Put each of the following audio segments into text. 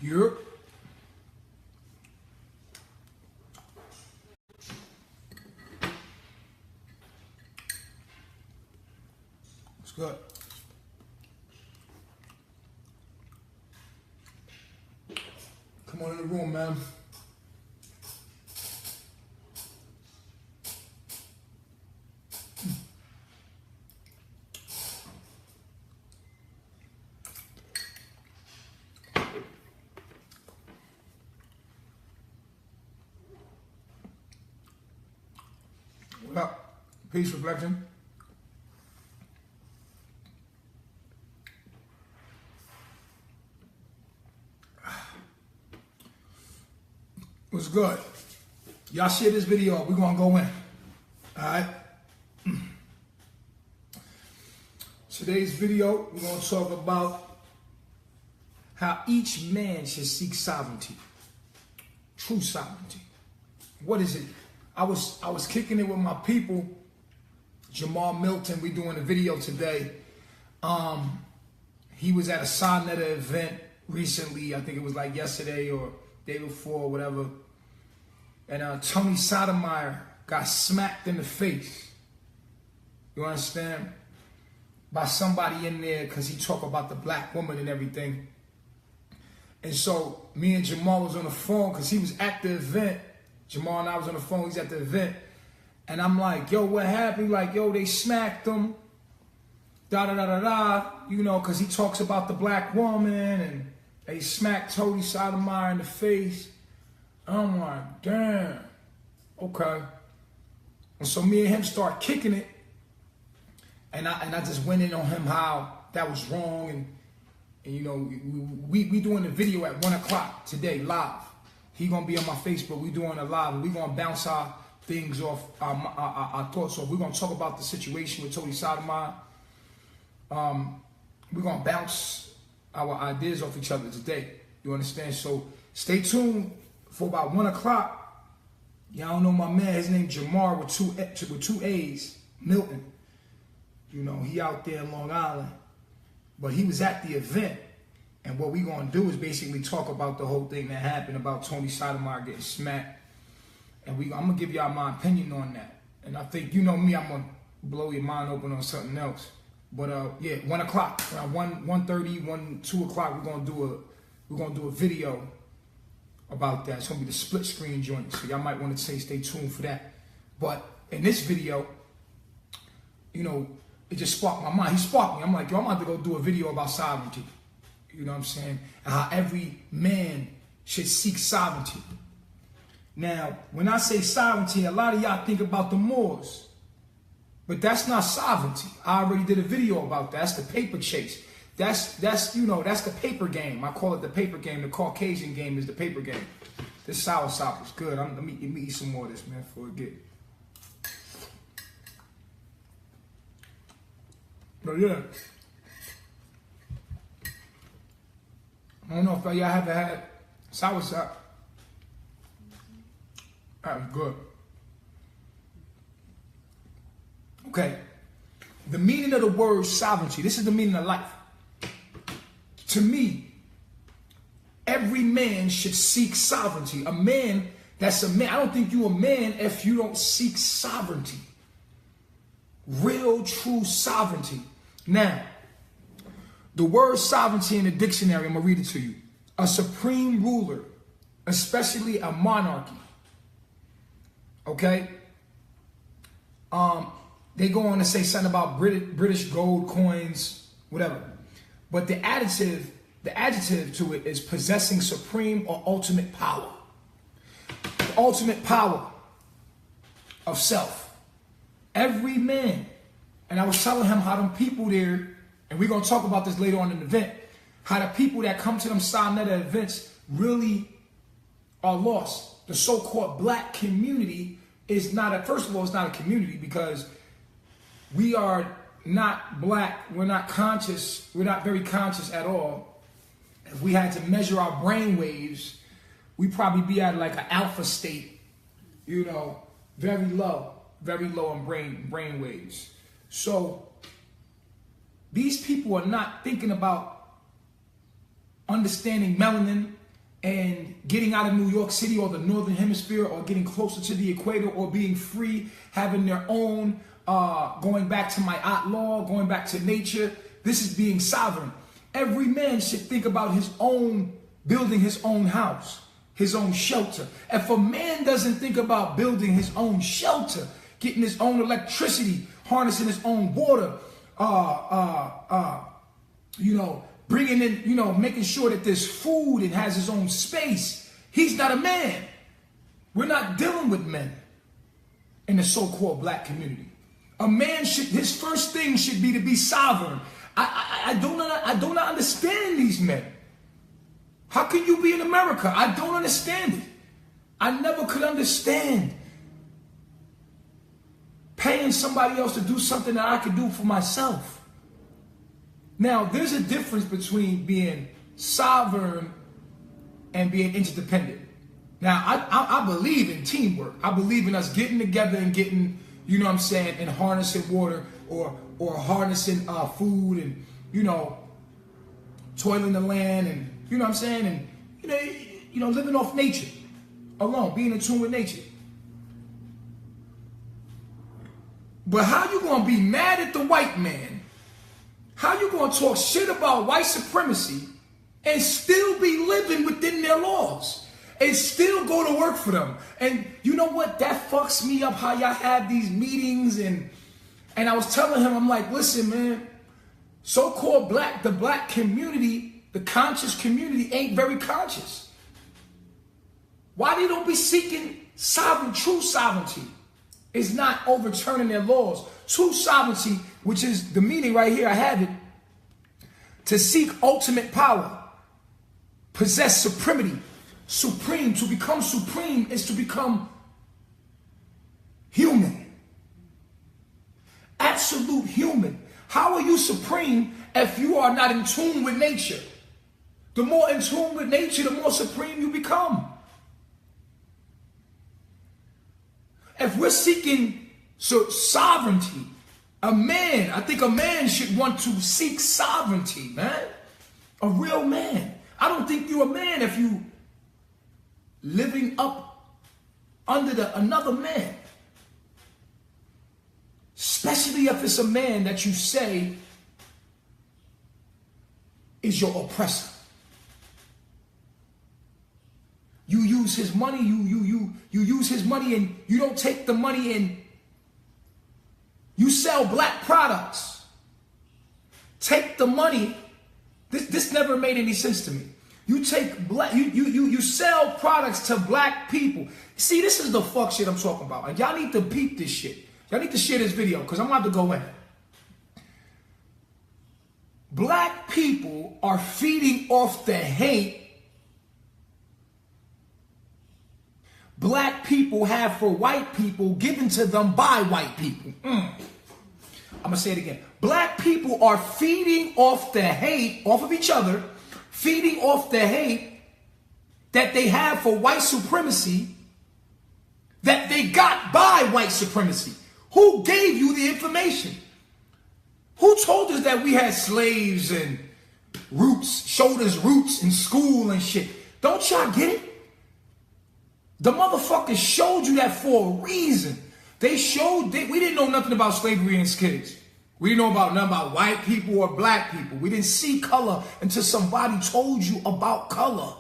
Europe. It's good. Come on in the room, man. What up? Peace, reflection. What's good? Y'all share this video. We're gonna go in. Alright? Today's video, we're gonna talk about how each man should seek sovereignty. True sovereignty. What is it? I was kicking it with my people, Jamal Milton. We doing a video today. He was at a Sonetta event recently. I think it was like yesterday or day before, whatever. And Tony Sotomayor got smacked in the face. You understand? By somebody in there because he talked about the black woman and everything. And so me and Jamal was on the phone because he was at the event. Jamal and I was on the phone. He's at the event. And I'm like, yo, what happened? Like, yo, they smacked him. Da-da-da-da-da. You know, because he talks about the black woman. And they smacked Tony Sotomayor in the face. I'm like, damn. Okay. And so me and him start kicking it. And I just went in on him how that was wrong. And you know, we doing a video at 1 o'clock today, live. He gonna be on my Facebook. We doing a live. And we gonna bounce our things off, our thoughts off. We're gonna talk about the situation with Tony Sotomayor. We're gonna bounce our ideas off each other today. You understand? So stay tuned for about 1 o'clock. Y'all know my man. His name Jamar with two A's, Milton. You know, he out there in Long Island. But he was at the event. And what we gonna do is basically talk about the whole thing that happened about Tony Sotomayor getting smacked. And I'm gonna give y'all my opinion on that. And I think, you know me, I'm gonna blow your mind open on something else. But yeah, 1 o'clock, around 1:30, 2 o'clock, we're gonna do a video about that. It's gonna be the split screen joint. So y'all might want to stay tuned for that. But in this video, you know, it just sparked my mind. He sparked me. I'm like, yo, I'm about to go do a video about sovereignty. You know what I'm saying? And how every man should seek sovereignty. Now, when I say sovereignty, a lot of y'all think about the Moors. But that's not sovereignty. I already did a video about that. That's the paper chase. That's you know, that's the paper game. I call it the paper game. The Caucasian game is the paper game. This soursop is good. Let me eat some more of this, man, before it get. But yeah. I don't know if y'all ever had soursop. That was good. Okay. The meaning of the word sovereignty. This is the meaning of life. To me, every man should seek sovereignty. A man that's a man. I don't think you're a man if you don't seek sovereignty. Real, true sovereignty. Now, the word sovereignty in the dictionary, I'm going to read it to you. A supreme ruler, especially a monarchy. Okay? They go on to say something about British gold coins, whatever. But the adjective to it is possessing supreme or ultimate power. The ultimate power of self. Every man. And I was telling him how them people there, and we're going to talk about this later on in the event, how the people that come to them Sonetta events really are lost. The so-called black community is not first of all, it's not a community because we are not black. We're not conscious. We're not very conscious at all. If we had to measure our brain waves, we'd probably be at like an alpha state, you know, very low in brain waves. So these people are not thinking about understanding melanin. and getting out of New York City or the Northern Hemisphere or getting closer to the equator or being free, having their own, going back to my outlaw, going back to nature. This is being sovereign. Every man should think about his own, building his own house, his own shelter. If a man doesn't think about building his own shelter, getting his own electricity, harnessing his own water, bringing in, making sure that there's food and has his own space, he's not a man. We're not dealing with men in the so-called black community. A man should, his first thing should be to be sovereign. I do not understand these men. How can you be in America? I don't understand it. I never could understand paying somebody else to do something that I could do for myself. Now, there's a difference between being sovereign and being interdependent. Now, I believe in teamwork. I believe in us getting together and getting, and harnessing water or harnessing food and, toiling the land and, and, living off nature alone, being in tune with nature. But how you going to be mad at the white man? How you going to talk shit about white supremacy and still be living within their laws and still go to work for them? And you know what? That fucks me up, how y'all have these meetings. And I was telling him, I'm like, listen, man, so-called the black community, the conscious community ain't very conscious. Why they don't be seeking true sovereignty? Is not overturning their laws. True sovereignty, which is the meaning right here, I have it, to seek ultimate power, possess supremacy. Supreme, to become supreme is to become human. Absolute human. How are you supreme if you are not in tune with nature? The more in tune with nature, the more supreme you become. If we're seeking sovereignty, I think a man should want to seek sovereignty, man. A real man. I don't think you're a man if you living up under another man. Especially if it's a man that you say is your oppressor. You use his money, you use his money, and you don't take the money and you sell black products. Take the money. This never made any sense to me. You take you sell products to black people. See, this is the fuck shit I'm talking about. And y'all need to peep this shit. Y'all need to share this video because I'm about to go in. Black people are feeding off the hate black people have for white people given to them by white people. I'm going to say it again. Black people are feeding off the hate, off of each other, feeding off the hate that they have for white supremacy that they got by white supremacy. Who gave you the information? Who told us that we had slaves and roots, showed us roots in school and shit? Don't y'all get it? The motherfuckers showed you that for a reason. We didn't know nothing about slavery as kids. We didn't know nothing about white people or black people. We didn't see color until somebody told you about color.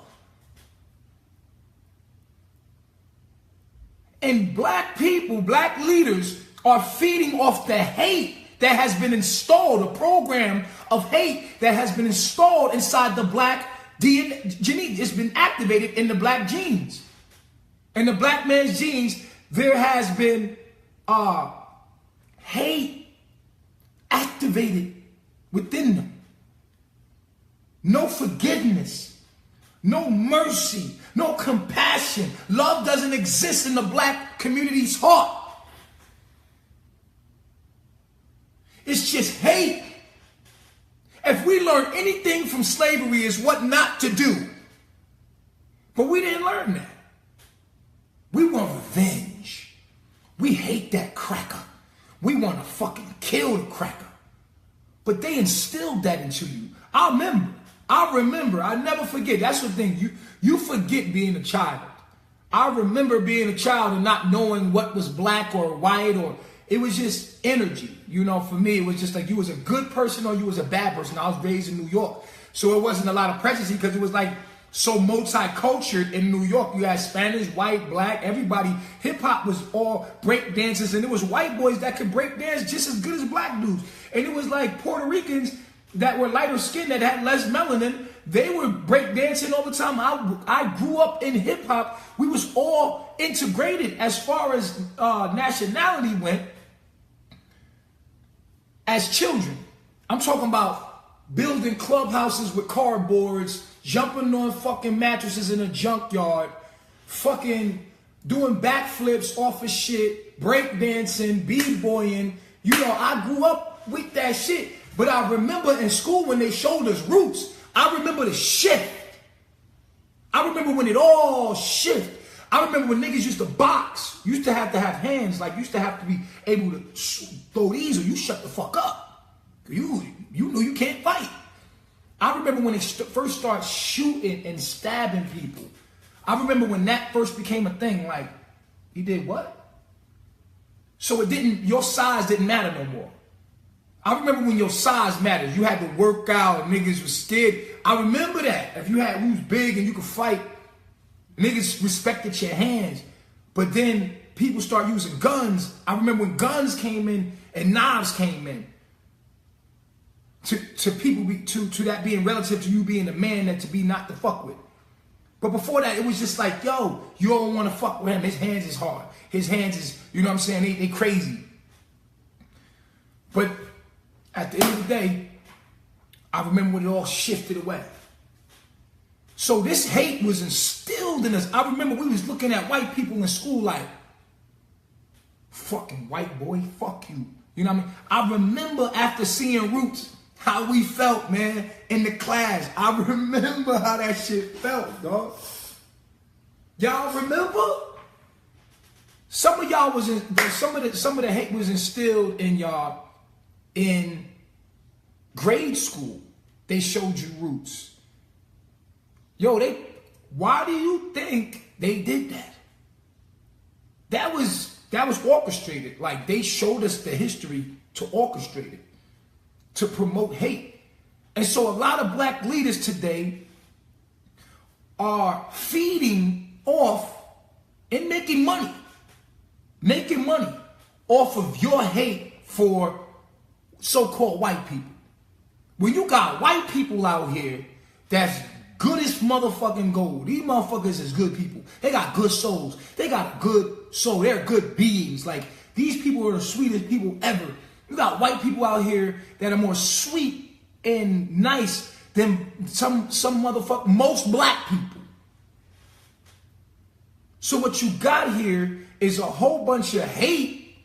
And black people, black leaders are feeding off the hate that has been installed, a program of hate that has been installed inside the black DNA. It's been activated in the black genes. In the black man's genes, there has been hate activated within them. No forgiveness, no mercy, no compassion. Love doesn't exist in the black community's heart. It's just hate. If we learn anything from slavery, is what not to do. But we didn't learn that. We want revenge. We hate that cracker. We want to fucking kill the cracker. But they instilled that into you. I remember I remember, I never forget. That's the thing. You forget being a child. I remember being a child and not knowing what was black or white, or it was just energy. You know, for me, it was just like you was a good person or you was a bad person. I was raised in New York. So it wasn't a lot of prejudice because it was like so multicultural in New York. You had Spanish, white, black, everybody. Hip hop was all break dancers, and it was white boys that could break dance just as good as black dudes. And it was like Puerto Ricans that were lighter skinned that had less melanin. They were break dancing all the time. I grew up in hip hop. We was all integrated as far as nationality went as children. I'm talking about building clubhouses with cardboards, jumping on fucking mattresses in a junkyard, fucking doing backflips off of shit, breakdancing, b-boying. You know, I grew up with that shit. But I remember in school when they showed us roots, I remember the shift. I remember when it all shifted. I remember when niggas used to box, used to have hands, like used to have to be able to throw these or you shut the fuck up. You know you can't fight. I remember when they first started shooting and stabbing people. I remember when that first became a thing, like, he did what? So your size didn't matter no more. I remember when your size mattered. You had to work out, niggas was scared. I remember that. If you was big and you could fight, niggas respected your hands. But then people start using guns. I remember when guns came in and knives came in. To people to that being relative to you being a man that to be not to fuck with. But before that, it was just like, yo, you don't want to fuck with him. His hands is hard. His hands is, you know what I'm saying? They crazy. But at the end of the day, I remember when it all shifted away. So this hate was instilled in us. I remember we was looking at white people in school like, fucking white boy, fuck you. You know what I mean? I remember after seeing Roots, how we felt, man, in the class. I remember how that shit felt, dog. Y'all remember? Some of y'all was some of the hate was instilled in y'all in grade school. They showed you Roots. Yo, why do you think they did that? That was orchestrated. Like, they showed us the history to orchestrate it, to promote hate. And so a lot of black leaders today are feeding off and making money off of your hate for so-called white people. When you got white people out here that's good as motherfucking gold. These motherfuckers is good people. They got good souls. They got a good soul. They're good beings. Like, these people are the sweetest people ever. You got white people out here that are more sweet and nice than some motherfucker, most black people. So what you got here is a whole bunch of hate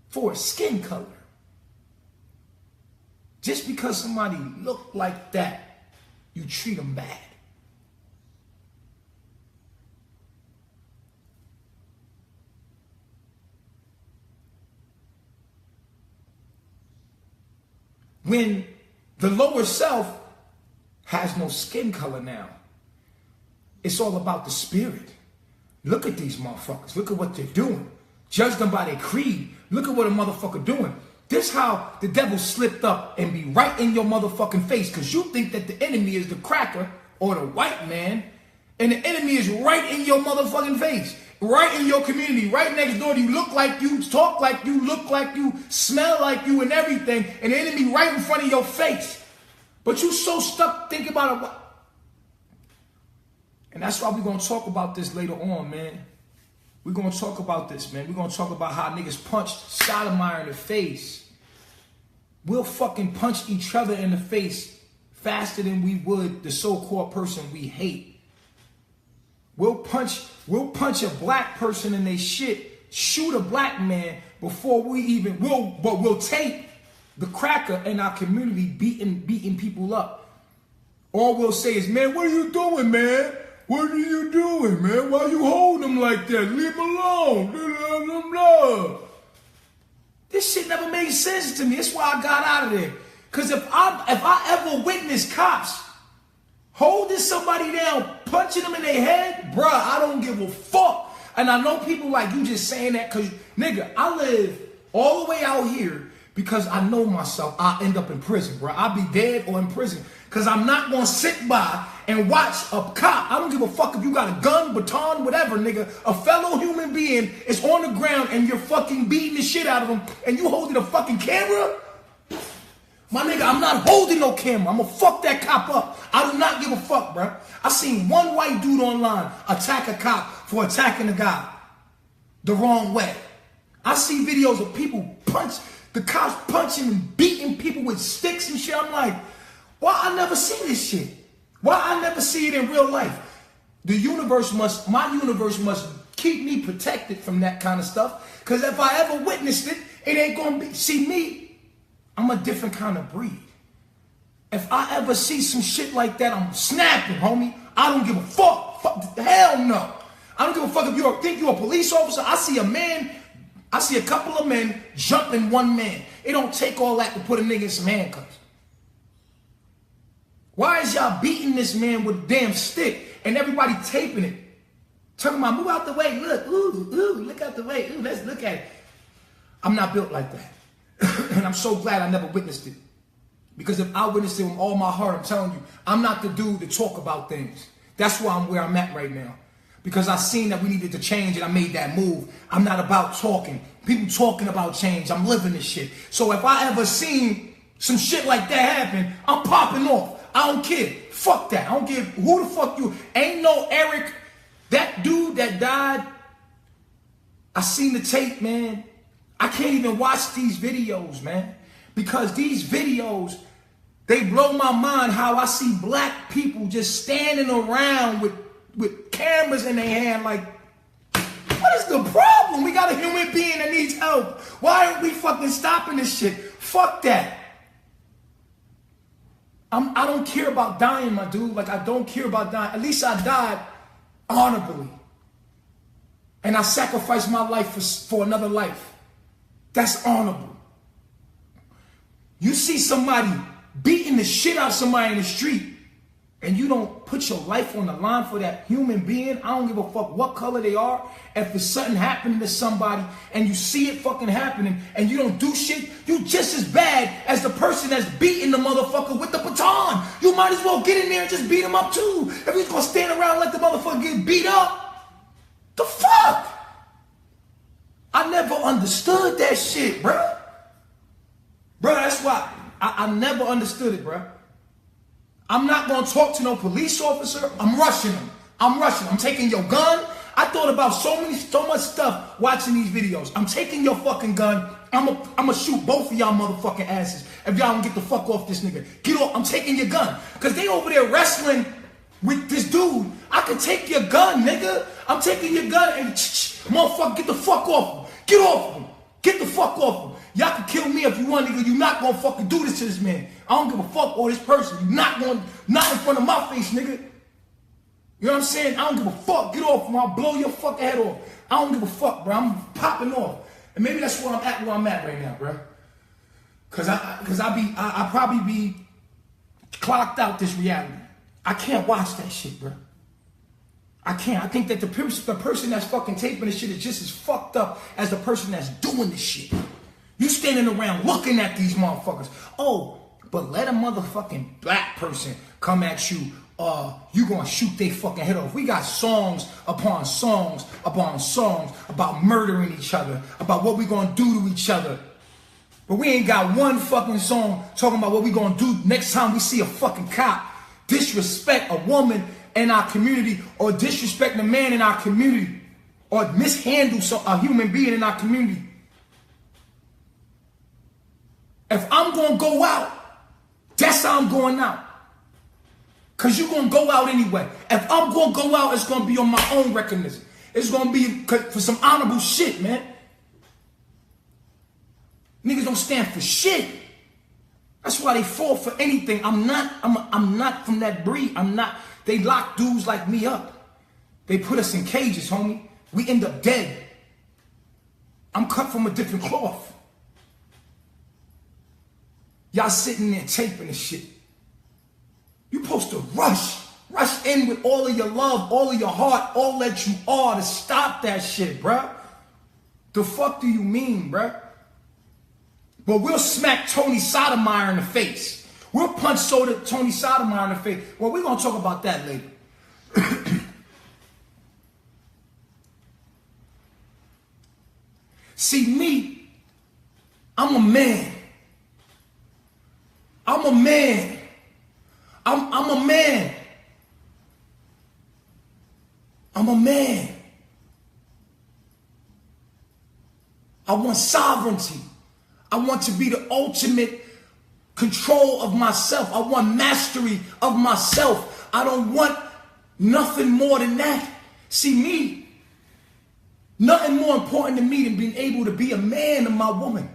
for a skin color. Just because somebody look like that, you treat them bad. When the lower self has no skin color now, it's all about the spirit. Look at these motherfuckers. Look at what they're doing. Judge them by their creed. Look at what a motherfucker doing. This how the devil slipped up and be right in your motherfucking face because you think that the enemy is the cracker or the white man, and the enemy is right in your motherfucking face, right in your community, right next door to you, look like you, talk like you, look like you, smell like you and everything, and the enemy right in front of your face. But you so stuck thinking about it. And that's why we're going to talk about this later on, man. We're going to talk about this, man. We're going to talk about how niggas punched Sotomayor in the face. We'll fucking punch each other in the face faster than we would the so-called person we hate. We'll punch a black person in their shit, shoot a black man before we'll take the cracker in our community beating people up. All we'll say is, man, what are you doing, man? What are you doing, man? Why you hold him like that? Leave him alone. Blah, blah, blah. This shit never made sense to me. That's why I got out of there. Because if I ever witness cops holding somebody down, punching them in their head, bruh, I don't give a fuck. And I know people like you just saying that because, nigga, I live all the way out here because I know myself. I'll end up in prison, bruh. I'll be dead or in prison because I'm not going to sit by and watch a cop. I don't give a fuck if you got a gun, baton, whatever, nigga. A fellow human being is on the ground and you're fucking beating the shit out of him and you holding a fucking camera? My nigga, I'm not holding no camera. I'm gonna fuck that cop up. I do not give a fuck, bro. I seen one white dude online attack a cop for attacking a guy the wrong way. I see videos of people the cops punching and beating people with sticks and shit. I'm like, why I never see this shit? Why I never see it in real life? My universe must keep me protected from that kind of stuff. Because if I ever witnessed it, it ain't gonna be, see me, I'm a different kind of breed. If I ever see some shit like that, I'm snapping, homie. I don't give a fuck. Hell no. I don't give a fuck if you think you're a police officer. I see a couple of men jumping one man. It don't take all that to put a nigga in some handcuffs. Why is y'all beating this man with a damn stick and everybody taping it? Talking about, move out the way, look, look out the way, let's look at it. I'm not built like that. And I'm so glad I never witnessed it. Because if I witnessed it with all my heart, I'm telling you, I'm not the dude to talk about things. That's why I'm where I'm at right now. Because I seen that we needed to change and I made that move. I'm not about talking. People talking about change. I'm living this shit. So if I ever seen some shit like that happen, I'm popping off. I don't care. Fuck that. I don't give who the fuck you. Ain't no Eric. That dude that died, I seen the tape, man. I can't even watch these videos, man. Because these videos, they blow my mind how I see black people just standing around with cameras in their hand like, what is the problem? We got a human being that needs help. Why aren't we fucking stopping this shit? Fuck that. I don't care about dying, my dude. Like, I don't care about dying. At least I died honorably. And I sacrificed my life for another life. That's honorable. You see somebody beating the shit out of somebody in the street and you don't put your life on the line for that human being. I don't give a fuck what color they are. If there's something happening to somebody and you see it fucking happening and you don't do shit, you just as bad as the person that's beating the motherfucker with the baton. You might as well get in there and just beat him up too. If you're gonna stand around and let the motherfucker get beat up, the fuck? I never understood that shit, bruh. Bruh, that's why I never understood it, bruh. I'm not going to talk to no police officer. I'm rushing him. I'm taking your gun. I thought about so much stuff watching these videos. I'm taking your fucking gun. I'm going to shoot both of y'all motherfucking asses if y'all don't get the fuck off this nigga. Get off. I'm taking your gun. Because they over there wrestling with this dude. I can take your gun, nigga. I'm taking your gun and motherfucker, get the fuck off him. Get off him. Get the fuck off him. Y'all can kill me if you want, nigga. You not gonna fucking do this to this man. I don't give a fuck or this person. You not in front of my face, nigga. You know what I'm saying? I don't give a fuck. Get off him. I'll blow your fucking head off. I don't give a fuck, bro. I'm popping off. And maybe that's where I'm at right now, bro. Cause I probably be clocked out this reality. I can't watch that shit, bro. I can't. I think that the person that's fucking taping this shit is just as fucked up as the person that's doing this shit. You standing around looking at these motherfuckers. Oh, but let a motherfucking black person come at you. You gonna shoot their fucking head off. We got songs upon songs upon songs about murdering each other, about what we gonna do to each other. But we ain't got one fucking song talking about what we gonna do next time we see a fucking cop disrespect a woman in our community, or disrespect a man in our community, or mishandle a human being in our community. If I'm going to go out, that's how I'm going out. Because you're going to go out anyway. If I'm going to go out, it's going to be on my own recognition. It's going to be for some honorable shit, man. Niggas don't stand for shit. That's why they fall for anything. I'm not from that breed. I'm not. They lock dudes like me up. They put us in cages, homie. We end up dead. I'm cut from a different cloth. Y'all sitting there taping the shit. You supposed to rush in with all of your love, all of your heart, all that you are to stop that shit, bruh. The fuck do you mean, bruh? But we'll smack Tony Sotomayor in the face. We'll punch Tony Sotomayor in the face. Well, we're going to talk about that later. See, me, I'm a man. I'm a man. I'm a man. I'm a man. I want sovereignty. I want to be the ultimate control of myself. I want mastery of myself. I don't want nothing more than that. See, me, nothing more important to me than being able to be a man to my woman,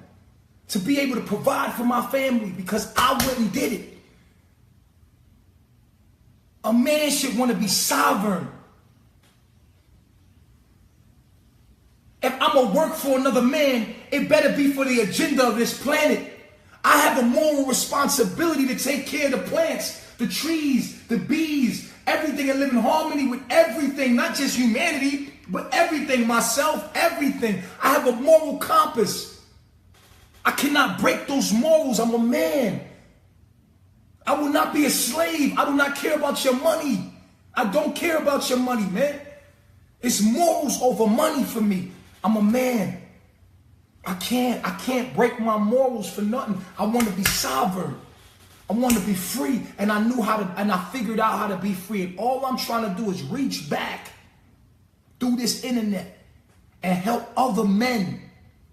to be able to provide for my family because I went and did it. A man should want to be sovereign. If I'm going to work for another man, it better be for the agenda of this planet. I have a moral responsibility to take care of the plants, the trees, the bees, everything, and live in harmony with everything, not just humanity, but everything, myself, everything. I have a moral compass. I cannot break those morals. I'm a man. I will not be a slave. I do not care about your money. I don't care about your money, man. It's morals over money for me. I'm a man. I can't break my morals for nothing. I want to be sovereign. I want to be free. And I knew how to, and I figured out how to be free. And all I'm trying to do is reach back through this internet and help other men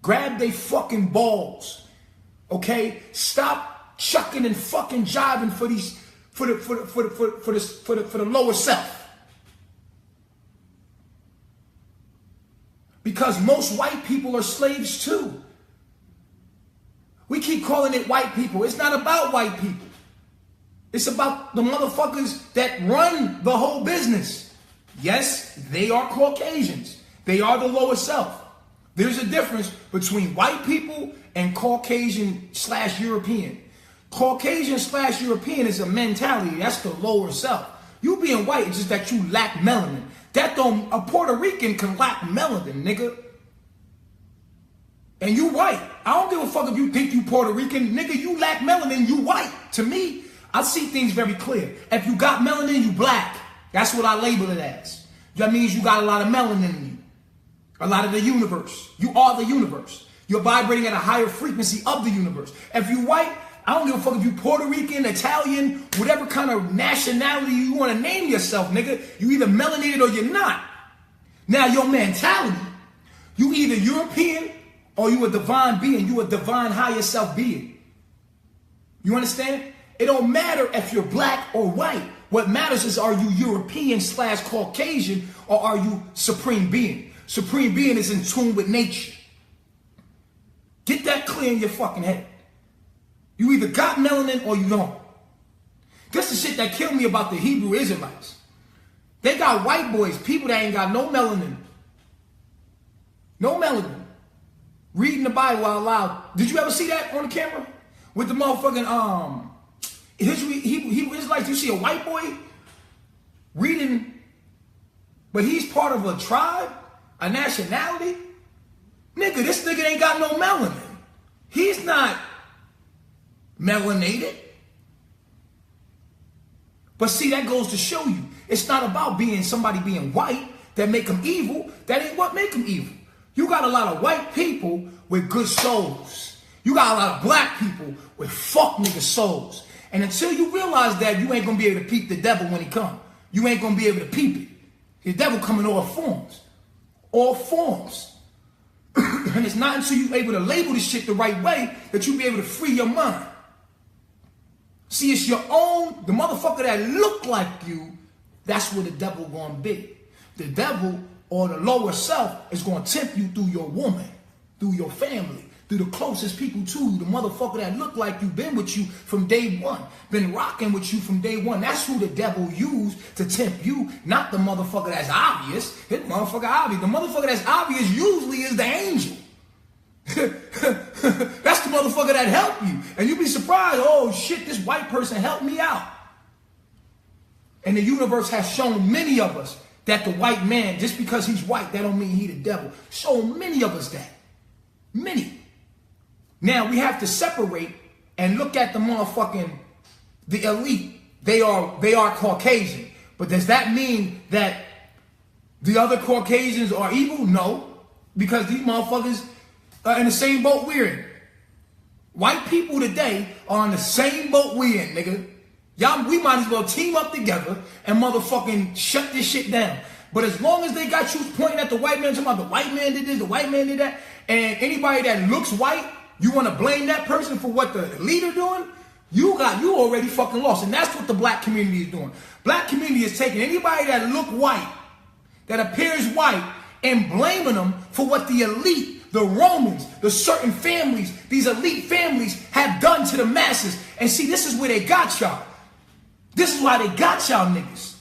grab their fucking balls. Okay? Stop chucking and fucking jiving for the lower self. Because most white people are slaves too. We keep calling it white people. It's not about white people. It's about the motherfuckers that run the whole business. Yes, they are Caucasians. They are the lower self. There's a difference between white people and Caucasian/European. Caucasian/European is a mentality. That's the lower self. You being white is just that you lack melanin. A Puerto Rican can lack melanin, nigga. And you white. I don't give a fuck if you think you Puerto Rican. Nigga, you lack melanin, you white. To me, I see things very clear. If you got melanin, you black. That's what I label it as. That means you got a lot of melanin in you. A lot of the universe. You are the universe. You're vibrating at a higher frequency of the universe. If you white, I don't give a fuck if you Puerto Rican, Italian, whatever kind of nationality you want to name yourself, nigga. You either melanated or you're not. Now, your mentality, you either European or you a divine being. You a divine higher self being. You understand? It don't matter if you're black or white. What matters is, are you European/Caucasian or are you supreme being? Supreme being is in tune with nature. Get that clear in your fucking head. You either got melanin or you don't. That's the shit that killed me about the Hebrew Israelites. They got white boys, people that ain't got no melanin. No melanin. Reading the Bible out loud. Did you ever see that on the camera? With the motherfucking, Hebrew Israelites, you see a white boy reading, but he's part of a tribe, a nationality? Nigga, this nigga ain't got no melanin. He's not melanated. But see, that goes to show you, it's not about somebody being white that make them evil. That ain't what make them evil. You got a lot of white people with good souls. You got a lot of black people with fuck nigga souls. And until you realize that, you ain't gonna be able to peep the devil when he come. You ain't gonna be able to peep it. The devil come in all forms. All forms. And it's not until you're able to label this shit the right way that you be able to free your mind. See, it's your own, the motherfucker that look like you, that's where the devil gonna be. The devil or the lower self is gonna tempt you through your woman, through your family, through the closest people to you, the motherfucker that look like you, been with you from day one, been rocking with you from day one. That's who the devil used to tempt you, not the motherfucker that's obvious. His motherfucker obvious. The motherfucker that's obvious usually is the angel. That's the motherfucker that helped you. And you be surprised, oh shit, this white person helped me out. And the universe has shown many of us that the white man, just because he's white, that don't mean he the devil. Shown many of us that. Many. Now we have to separate and look at the elite. They are Caucasian. But does that mean that the other Caucasians are evil? No. Because these motherfuckers are in the same boat we're in. White people today are on the same boat we're in, nigga. Y'all, we might as well team up together and motherfucking shut this shit down. But as long as they got you pointing at the white man, talking about the white man did this, the white man did that, and anybody that looks white, you want to blame that person for what the leader doing, you already fucking lost. And that's what the black community is doing. Black community is taking anybody that look white, that appears white, and blaming them for what the elite, the Romans, the certain families, these elite families have done to the masses. And see, this is where they got y'all. This is why they got y'all niggas.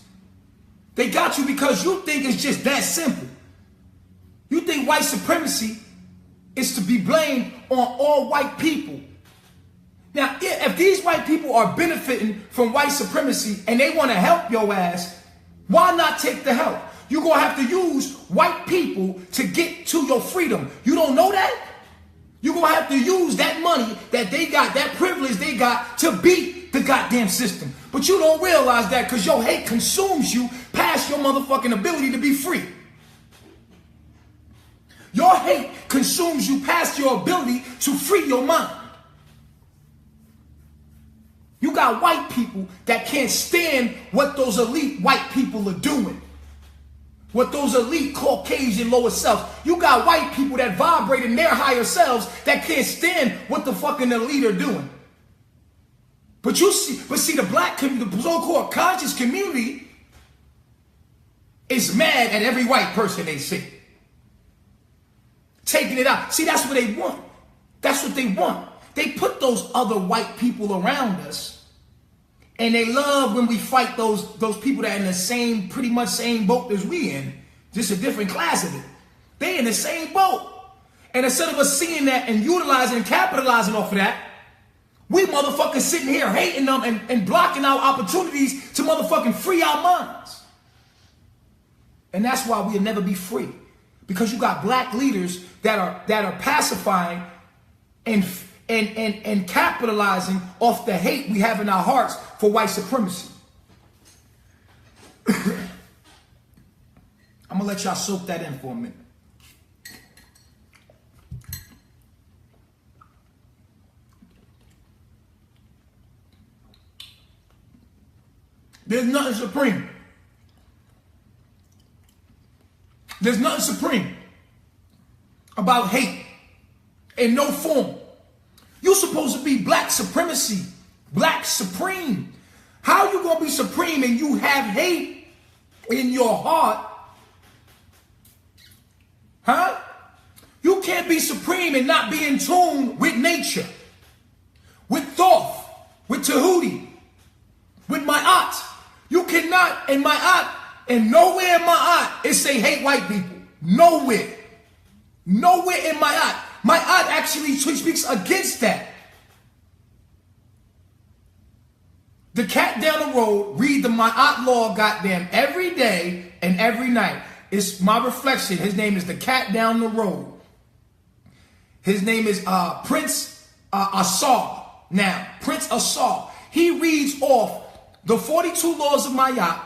They got you because you think it's just that simple. You think white supremacy is to be blamed on all white people. Now, if these white people are benefiting from white supremacy and they want to help your ass, why not take the help? You're going to have to use white people to get to your freedom. You don't know that? You're going to have to use that money that they got, that privilege they got to beat the goddamn system. But you don't realize that because your hate consumes you past your motherfucking ability to be free. Your hate consumes you past your ability to free your mind. You got white people that can't stand what those elite white people are doing. What those elite Caucasian lower selves. You got white people that vibrate in their higher selves that can't stand what the fucking elite are doing. But see the black community, the so-called conscious community is mad at every white person they see. Taking it out. See, that's what they want. That's what they want. They put those other white people around us, and they love when we fight those people that are in the same, pretty much same boat as we in, just a different class of it. They in the same boat. And instead of us seeing that and utilizing and capitalizing off of that, we motherfuckers sitting here hating them and blocking our opportunities to motherfucking free our minds. And that's why we'll never be free. Because you got black leaders that are pacifying and capitalizing off the hate we have in our hearts for white supremacy. I'm gonna let y'all soak that in for a minute. There's nothing supreme. There's nothing supreme about hate in no form. You're supposed to be black supremacy, black supreme. How you gonna be supreme and you have hate in your heart? Huh? You can't be supreme and not be in tune with nature, with Thoth, with Tahuti, with Ma'at. You cannot, in Ma'at, and nowhere in Ma'at, it say hate white people. Nowhere. Nowhere in Ma'at. Ma'at actually speaks against that. The cat down the road, read the Ma'at law goddamn every day and every night. It's my reflection. His name is the cat down the road. His name is Prince Asar. Now, Prince Asar. He reads off the 42 laws of Ma'at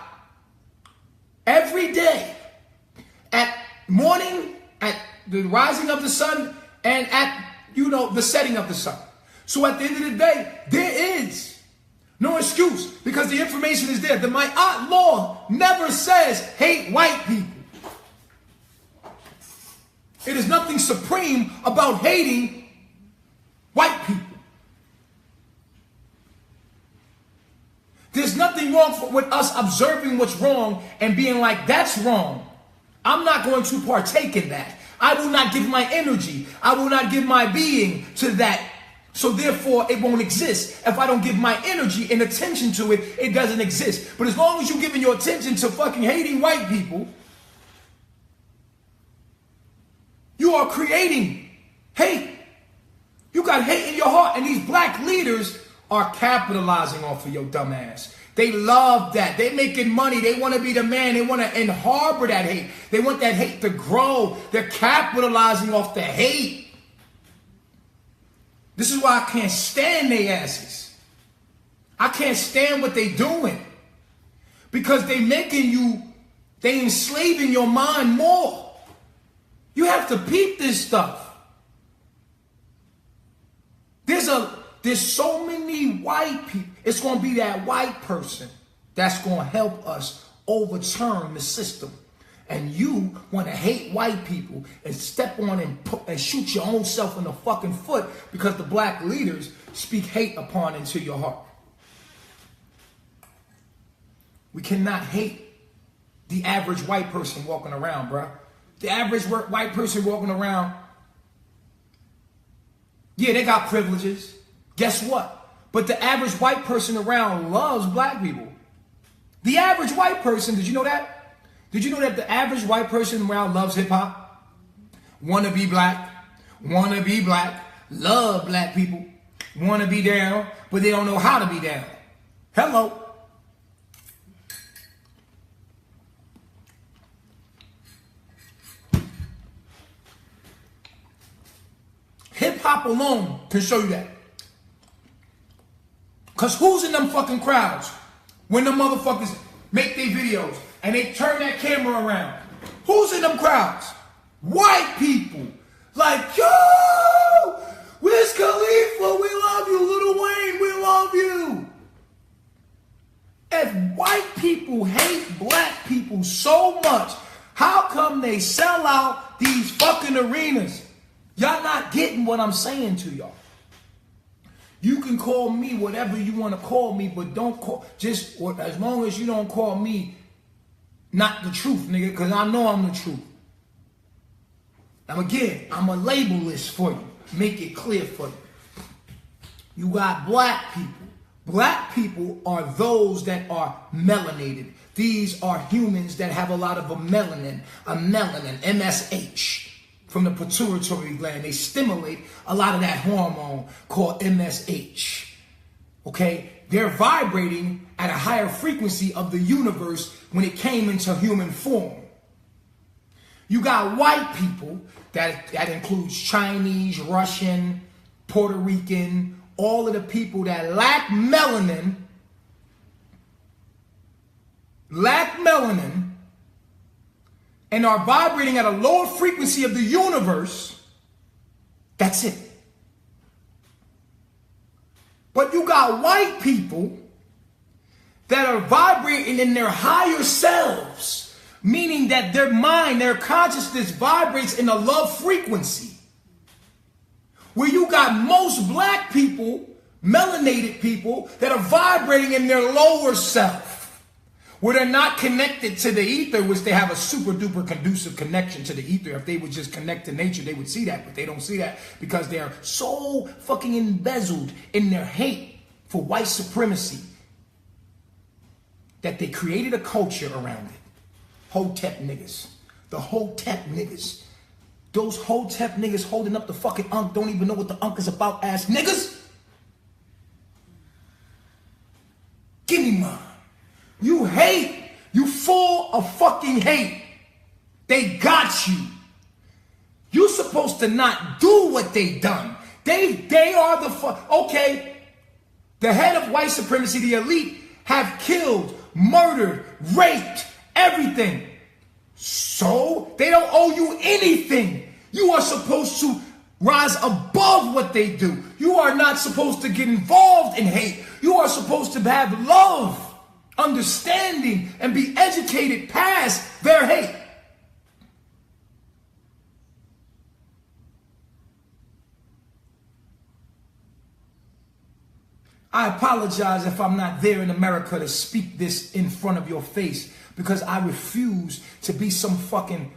every day. At morning, at the rising of the sun, and at, the setting of the sun. So at the end of the day, there is no excuse because the information is there. The Ma'at law never says hate white people. It is nothing supreme about hating white people. There's nothing wrong with us observing what's wrong and being like, that's wrong. I'm not going to partake in that. I will not give my energy. I will not give my being to that. So therefore, it won't exist. If I don't give my energy and attention to it, it doesn't exist. But as long as you're giving your attention to fucking hating white people, you are creating hate. You got hate in leaders are capitalizing off of your dumb ass. They love that. They making money. They want to be the man. They want to harbor that hate. They want that hate to grow. They're capitalizing off the hate. This is why I can't stand their asses. I can't stand what they doing. Because they making you, they enslaving your mind more. You have to peep this stuff. There's so many white people. It's going to be that white person that's going to help us overturn the system. And you want to hate white people and step on and shoot your own self in the fucking foot because the black leaders speak hate upon into your heart. We cannot hate the average white person walking around, bro. The average white person walking around, yeah, they got privileges. Guess what? But the average white person around loves black people. The average white person, did you know that? Did you know that the average white person around loves hip hop? Wanna be black, love black people, wanna be down, but they don't know how to be down. Hello. Hip hop alone can show you that. Because who's in them fucking crowds when the motherfuckers make their videos and they turn that camera around? Who's in them crowds? White people. Like, yo, Wiz Khalifa, we love you. Lil Wayne, we love you. If white people hate black people so much, how come they sell out these fucking arenas? Y'all not getting what I'm saying to y'all. You can call me whatever you want to call me, but don't call, just as long as you don't call me not the truth, nigga, because I know I'm the truth. Now again, I'm going to label this for you, make it clear for you. You got black people. Black people are those that are melanated. These are humans that have a lot of a melanin, MSH. From the pituitary gland. They stimulate a lot of that hormone called MSH. Okay? They're vibrating at a higher frequency of the universe when it came into human form. You got white people, that includes Chinese, Russian, Puerto Rican, all of the people that lack melanin, and are vibrating at a lower frequency of the universe. That's it. But you got white people that are vibrating in their higher selves, meaning that their mind, their consciousness vibrates in a love frequency. Where you got most black people, melanated people, that are vibrating in their lower self. Where they're not connected to the ether, which they have a super duper conducive connection to the ether. If they would just connect to nature, they would see that. But they don't see that because they are so fucking embezzled in their hate for white supremacy that they created a culture around it. Hotep niggas. The Hotep niggas. Those Hotep niggas holding up the fucking Ankh don't even know what the Ankh is about, ass niggas. Give me mine. You hate. You full of fucking hate. They got you. You supposed to not do what they done. They are the okay. The head of white supremacy, the elite, have killed, murdered, raped, everything. So they don't owe you anything. You are supposed to rise above what they do. You are not supposed to get involved in hate. You are supposed to have love, understanding, and be educated past their hate. I apologize if I'm not there in America to speak this in front of your face, because I refuse to be some fucking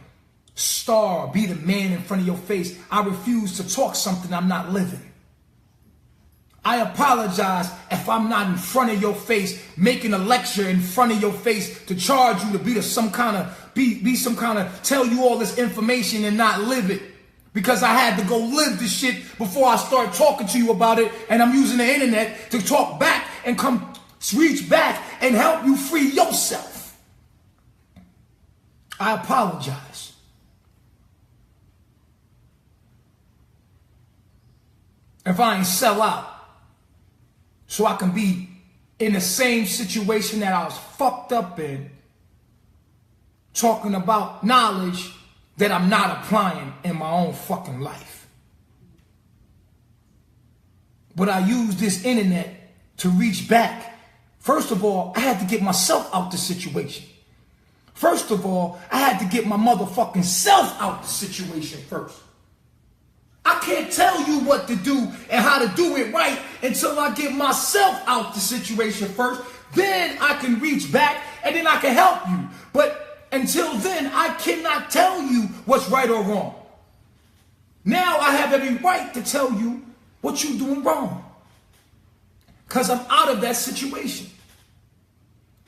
star, be the man in front of your face. I refuse to talk something I'm not living. I apologize if I'm not in front of your face, making a lecture in front of your face to charge you to be some kind of tell you all this information and not live it. Because I had to go live this shit before I start talking to you about it, and I'm using the internet to talk back and come reach back and help you free yourself. I apologize. If I ain't sell out, so I can be in the same situation that I was fucked up in, talking about knowledge that I'm not applying in my own fucking life. But I use this internet to reach back. First of all, I had to get myself out the situation. First of all, I had to get my motherfucking self out the situation first. I can't tell you what to do and how to do it right until I get myself out the situation first. Then I can reach back and then I can help you. But until then, I cannot tell you what's right or wrong. Now I have every right to tell you what you're doing wrong. Because I'm out of that situation.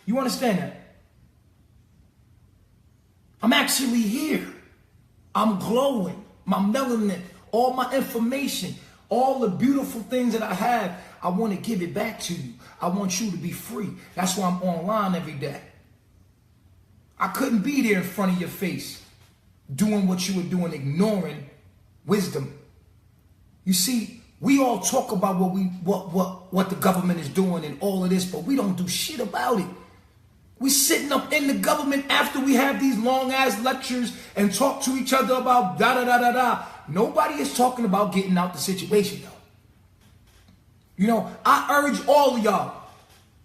You understand that? I'm actually here. I'm glowing. My melanin, all my information, all the beautiful things that I have, I want to give it back to you. I want you to be free. That's why I'm online every day. I couldn't be there in front of your face doing what you were doing, ignoring wisdom. You see, we all talk about what the government is doing and all of this, but we don't do shit about it. We sitting up in the government after we have these long ass lectures and talk to each other about da da da da da. Nobody is talking about getting out the situation though. You know, I urge all of y'all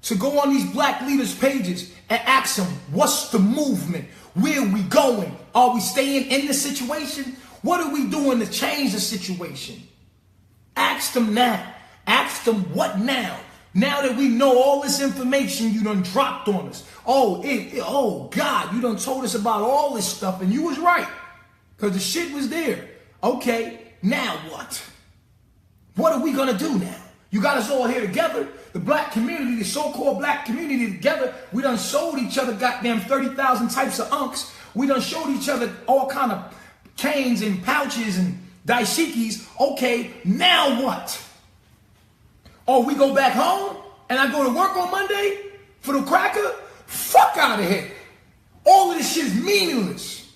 to go on these black leaders' pages and ask them, what's the movement? Where are we going? Are we staying in the situation? What are we doing to change the situation? Ask them now. Ask them what now? Now that we know all this information you done dropped on us. Oh God, you done told us about all this stuff and you was right. Because the shit was there. Okay, now what? What are we going to do now? You got us all here together. The black community, the so-called black community together. We done showed each other goddamn 30,000 types of unks. We done showed each other all kind of canes and pouches and dashikis. Okay, now what? Or we go back home and I go to work on Monday for the cracker? Fuck out of here. All of this shit is meaningless.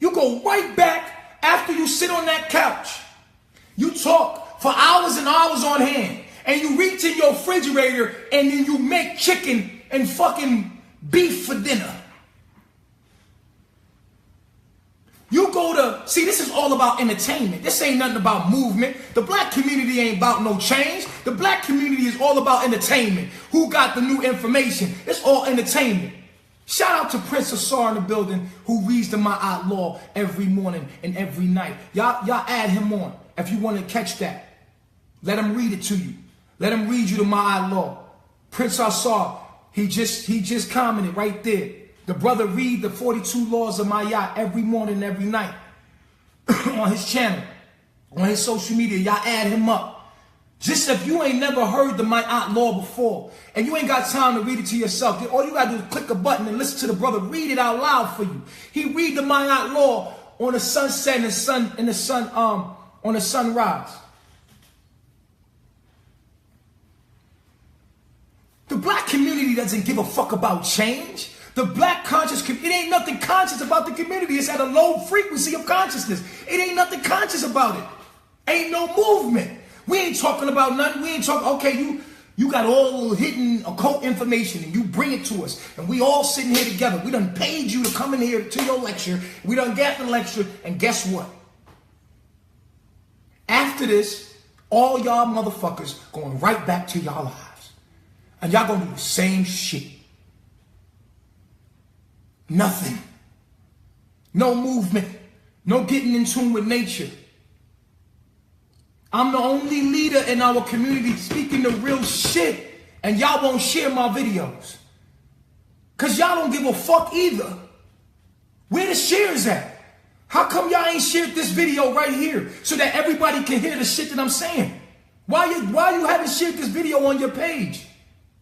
You go right back after you sit on that couch. You talk for hours and hours on hand. And you reach in your refrigerator and then you make chicken and fucking beef for dinner. You go to, see, this is all about entertainment. This ain't nothing about movement. The black community ain't about no change. The black community is all about entertainment. Who got the new information? It's all entertainment. Shout out to Prince Asar in the building who reads the Ma'at Law every morning and every night. Y'all add him on if you want to catch that. Let him read it to you. Let him read you the Ma'at Law. Prince Asar, he just commented right there. The brother read the 42 laws of Ma'at every morning and every night on his channel, on his social media. Y'all add him up. Just if you ain't never heard the Ma'at Law before and you ain't got time to read it to yourself, all you got to do is click a button and listen to the brother read it out loud for you. He read the Ma'at Law on the sunset and on the sunrise. The black community doesn't give a fuck about change. The black conscious, it ain't nothing conscious about the community. It's at a low frequency of consciousness. It ain't nothing conscious about it. Ain't no movement. We ain't talking about nothing. We ain't talking, okay, you got all hidden occult information and you bring it to us. And we all sitting here together. We done paid you to come in here to your lecture. We done got the lecture. And guess what? After this, all y'all motherfuckers going right back to y'all lives. And y'all gonna do the same shit. Nothing. No movement. No getting in tune with nature. I'm the only leader in our community speaking the real shit. And y'all won't share my videos. Because y'all don't give a fuck either. Where the shares at? How come y'all ain't shared this video right here so that everybody can hear the shit that I'm saying? Why you haven't shared this video on your page?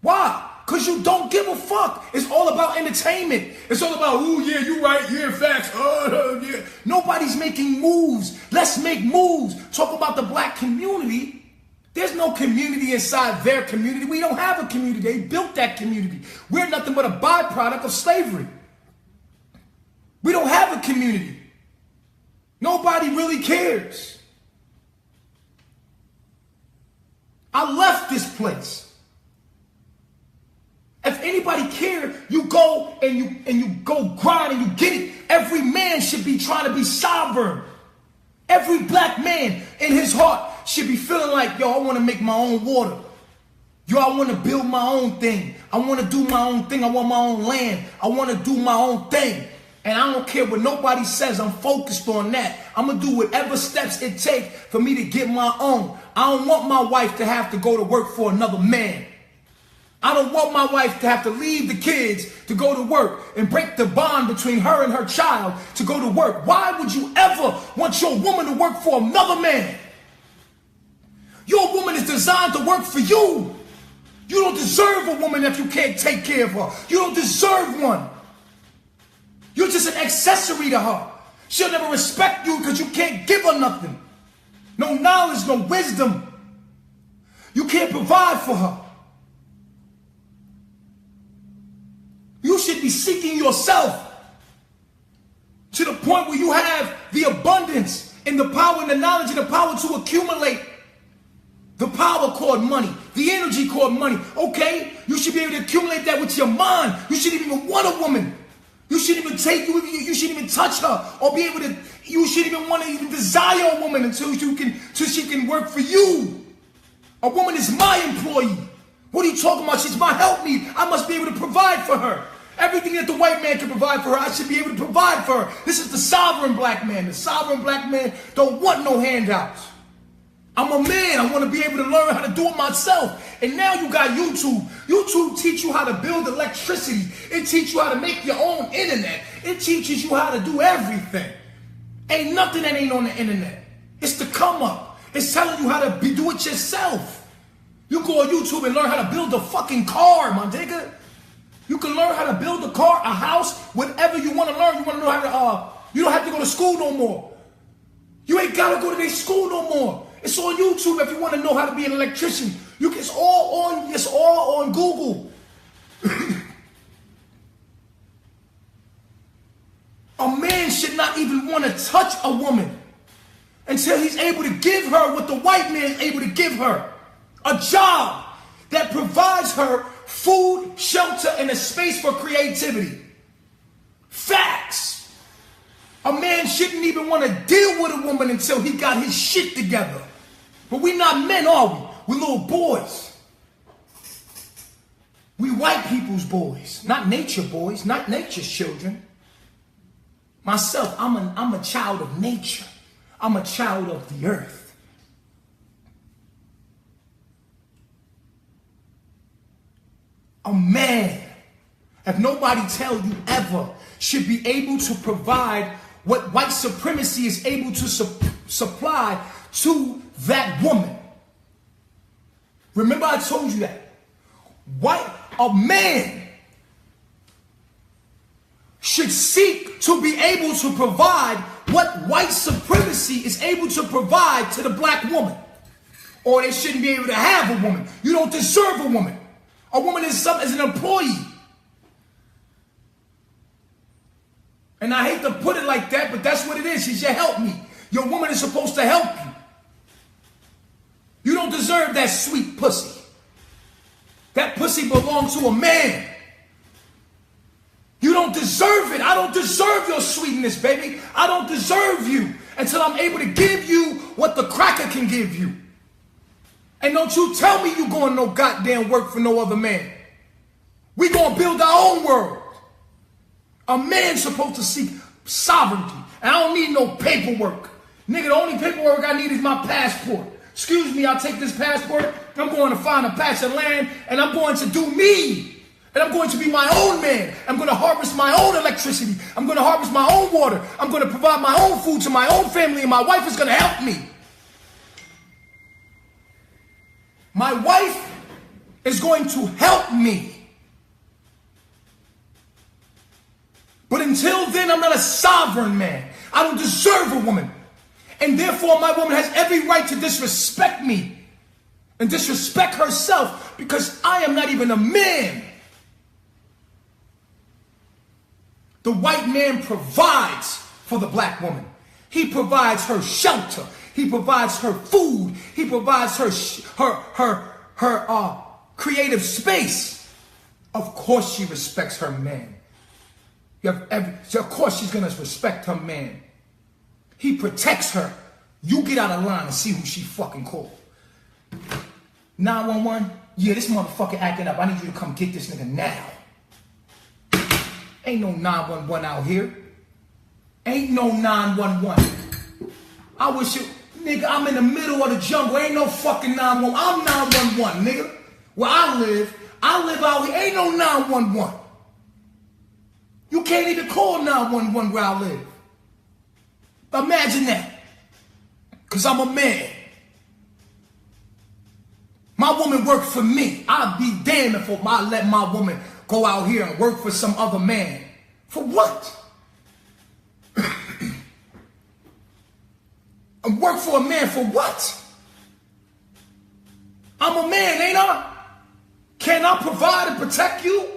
Why? Because you don't give a fuck. It's all about entertainment. It's all about, ooh, yeah, you right, yeah, facts, yeah. Nobody's making moves. Let's make moves. Talk about the black community. There's no community inside their community. We don't have a community. They built that community. We're nothing but a byproduct of slavery. We don't have a community. Nobody really cares. I left this place. If anybody cared, you go and you go grind and you get it. Every man should be trying to be sovereign. Every black man in his heart should be feeling like, yo, I want to make my own water. Yo, I want to build my own thing. I want to do my own thing. I want my own land. I want to do my own thing. And I don't care what nobody says. I'm focused on that. I'm going to do whatever steps it takes for me to get my own. I don't want my wife to have to go to work for another man. I don't want my wife to have to leave the kids to go to work and break the bond between her and her child to go to work. Why would you ever want your woman to work for another man? Your woman is designed to work for you. You don't deserve a woman if you can't take care of her. You don't deserve one. You're just an accessory to her. She'll never respect you because you can't give her nothing. No knowledge, no wisdom. You can't provide for her. You should be seeking yourself to the point where you have the abundance and the power and the knowledge and the power to accumulate the power called money, the energy called money. Okay, you should be able to accumulate that with your mind. You shouldn't even want a woman. You shouldn't even you shouldn't even touch her or be able to, you shouldn't even want to even desire a woman until she can work for you. A woman is my employee. What are you talking about? She's my helpmeet. I must be able to provide for her. Everything that the white man can provide for her, I should be able to provide for her. This is the sovereign black man. The sovereign black man don't want no handouts. I'm a man. I want to be able to learn how to do it myself. And now you got YouTube. YouTube teach you how to build electricity. It teaches you how to make your own internet. It teaches you how to do everything. Ain't nothing that ain't on the internet. It's the come up. It's telling you how to do it yourself. You go on YouTube and learn how to build a fucking car, my nigga. You can learn how to build a car, a house, whatever you want to learn. You want to know how to, you don't have to go to school no more. You ain't got to go to their school no more. It's on YouTube if you want to know how to be an electrician. It's all on Google. A man should not even want to touch a woman until he's able to give her what the white man is able to give her. A job that provides her food, shelter, and a space for creativity. Facts. A man shouldn't even want to deal with a woman until he got his shit together. But we not men, are we? We're little boys. We white people's boys, not nature boys, not nature's children. Myself, I'm a child of nature. I'm a child of the earth. A man, if nobody tell you ever, should be able to provide what white supremacy is able to supply to that woman. Remember I told you that. A man should seek to be able to provide what white supremacy is able to provide to the black woman. Or they shouldn't be able to have a woman. You don't deserve a woman. A woman is an employee. And I hate to put it like that, but that's what it is. She's your helpmeet. Your woman is supposed to help you. You don't deserve that sweet pussy. That pussy belongs to a man. You don't deserve it. I don't deserve your sweetness, baby. I don't deserve you until I'm able to give you what the cracker can give you. And don't you tell me you going no goddamn work for no other man. We gonna build our own world. A man's supposed to seek sovereignty. And I don't need no paperwork. Nigga, the only paperwork I need is my passport. Excuse me, I'll take this passport. I'm going to find a patch of land and I'm going to do me. And I'm going to be my own man. I'm going to harvest my own electricity. I'm going to harvest my own water. I'm going to provide my own food to my own family, and my wife is going to help me. My wife is going to help me. But until then, I'm not a sovereign man. I don't deserve a woman. And therefore, my woman has every right to disrespect me and disrespect herself because I am not even a man. The white man provides for the black woman. He provides her shelter. He provides her food. He provides her creative space. Of course she respects her man. So of course she's going to respect her man. He protects her. You get out of line and see who she fucking called. 911? Yeah, this motherfucker acting up. I need you to come get this nigga now. Ain't no 911 out here. Ain't no 911. I wish you, nigga, I'm in the middle of the jungle. Ain't no fucking 911. I'm 911, nigga. Where I live out here. Ain't no 911. You can't even call 911 where I live. Imagine that. Because I'm a man. My woman worked for me. I'd be damned if I let my woman go out here and work for some other man. For what? And work for a man for what? I'm a man, ain't I? Can I provide and protect you?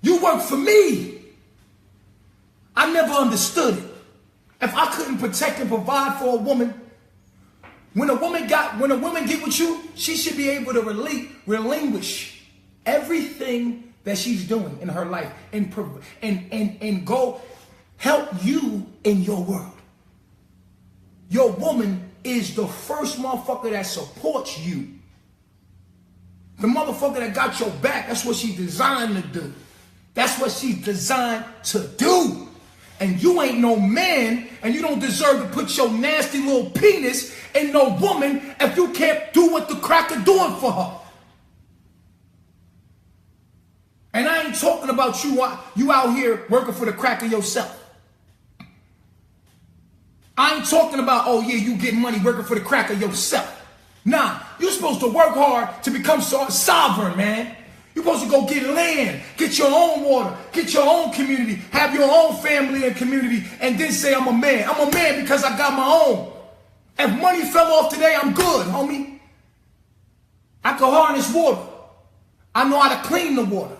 You work for me. I never understood it. If I couldn't protect and provide for a woman, when a woman get with you, she should be able to relinquish everything that she's doing in her life and go help you in your world. Your woman is the first motherfucker that supports you. The motherfucker that got your back, that's what she's designed to do. That's what she's designed to do. And you ain't no man, and you don't deserve to put your nasty little penis in no woman if you can't do what the cracker doing for her. And I ain't talking about you out here working for the cracker yourself. I ain't talking about, oh yeah, you get money working for the cracker yourself. Nah, you're supposed to work hard to become sovereign, man. You're supposed to go get land, get your own water, get your own community, have your own family and community, and then say, I'm a man. I'm a man because I got my own. If money fell off today, I'm good, homie. I can harness water. I know how to clean the water.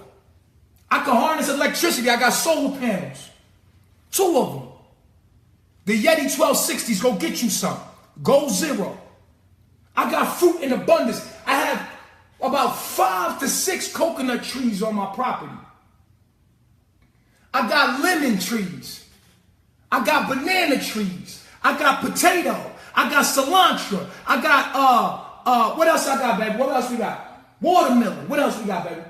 I can harness electricity. I got solar panels. 2 of them. The Yeti 1260s, go get you some. Go zero. I got fruit in abundance. I have about 5 to 6 coconut trees on my property. I got lemon trees. I got banana trees. I got potato. I got cilantro. I got, what else I got, baby? What else we got? Watermelon. What else we got, baby?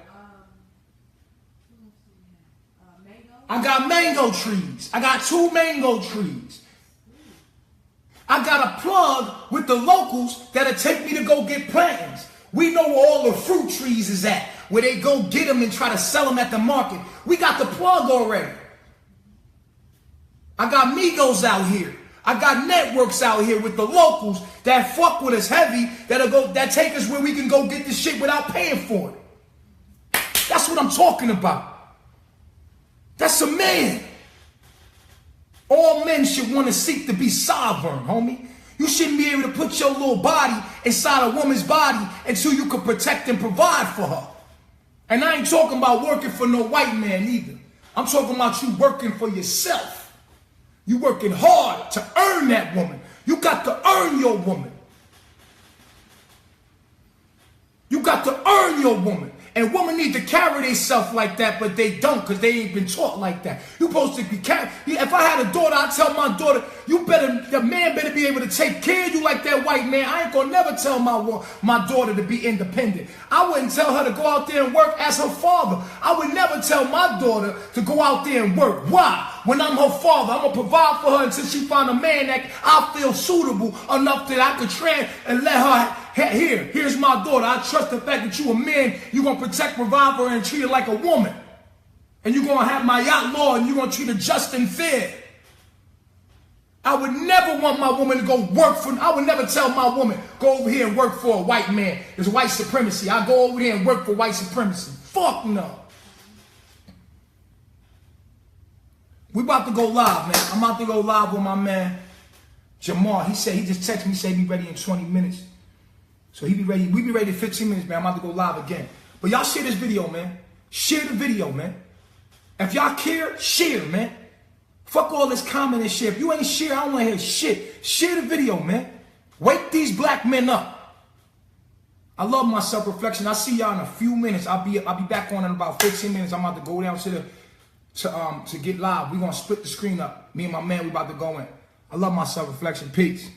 I got mango trees. I got 2 mango trees. I got a plug with the locals that'll take me to go get plantings. We know where all the fruit trees is at, where they go get them and try to sell them at the market. We got the plug already. I got Migos out here. I got networks out here with the locals that fuck with us heavy, that take us where we can go get the shit without paying for it. That's what I'm talking about. That's a man. All men should want to seek to be sovereign, homie. You shouldn't be able to put your little body inside a woman's body until you can protect and provide for her. And I ain't talking about working for no white man either. I'm talking about you working for yourself. You working hard to earn that woman. You got to earn your woman. You got to earn your woman. And women need to carry themselves like that, but they don't because they ain't been taught like that. You supposed to be carried. If I had a daughter, I'd tell my daughter, the man better be able to take care of you like that white man. I ain't gonna never tell my daughter to be independent. I wouldn't tell her to go out there and work as her father. I would never tell my daughter to go out there and work. Why? When I'm her father, I'm gonna provide for her until she find a man that I feel suitable enough that I could train and let her. Here's my daughter. I trust the fact that you a man. You're going to protect, provide for her, and treat her like a woman. And you're going to have my yacht law, and you're going to treat her just and fair. I would never want my woman to go work for, I would never tell my woman, go over here and work for a white man. It's white supremacy. I go over there and work for white supremacy. Fuck no. We about to go live, man. I'm about to go live with my man, Jamar. He just texted me, say be ready in 20 minutes. So he be ready. We be ready in 15 minutes, man. I'm about to go live again. But y'all share this video, man. Share the video, man. If y'all care, share, man. Fuck all this comment and shit. If you ain't share, I don't want to hear shit. Share the video, man. Wake these black men up. I love my self-reflection. I'll see y'all in a few minutes. I'll be back on in about 15 minutes. I'm about to go down to get live. We're gonna split the screen up. Me and my man, we about to go in. I love my self-reflection. Peace.